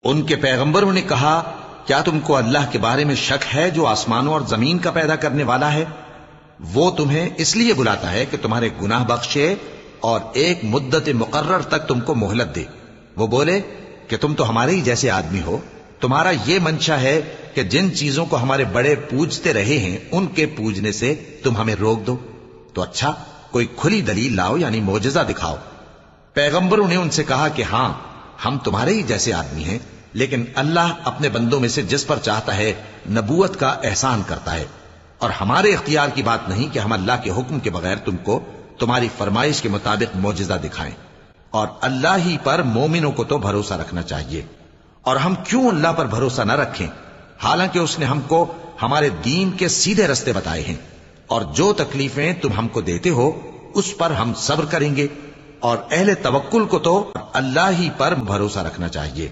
ان کے پیغمبروں نے کہا کیا تم کو اللہ کے بارے میں شک ہے جو آسمانوں اور زمین کا پیدا کرنے والا ہے؟ وہ تمہیں اس لیے بلاتا ہے کہ تمہارے گناہ بخشے اور ایک مدت مقرر تک تم کو مہلت دے۔ وہ بولے کہ تم تو ہمارے ہی جیسے آدمی ہو، تمہارا یہ منشا ہے کہ جن چیزوں کو ہمارے بڑے پوجتے رہے ہیں ان کے پوجنے سے تم ہمیں روک دو، تو اچھا کوئی کھلی دلیل لاؤ، یعنی معجزہ دکھاؤ۔ پیغمبروں نے ان سے کہا کہ ہاں ہم تمہارے ہی جیسے آدمی ہیں، لیکن اللہ اپنے بندوں میں سے جس پر چاہتا ہے نبوت کا احسان کرتا ہے، اور ہمارے اختیار کی بات نہیں کہ ہم اللہ کے حکم کے بغیر تم کو تمہاری فرمائش کے مطابق معجزہ دکھائیں، اور اللہ ہی پر مومنوں کو تو بھروسہ رکھنا چاہیے۔ اور ہم کیوں اللہ پر بھروسہ نہ رکھیں حالانکہ اس نے ہم کو ہمارے دین کے سیدھے رستے بتائے ہیں، اور جو تکلیفیں تم ہم کو دیتے ہو اس پر ہم صبر کریں گے، اور اہل توکل کو تو اللہ ہی پر بھروسہ رکھنا چاہیے۔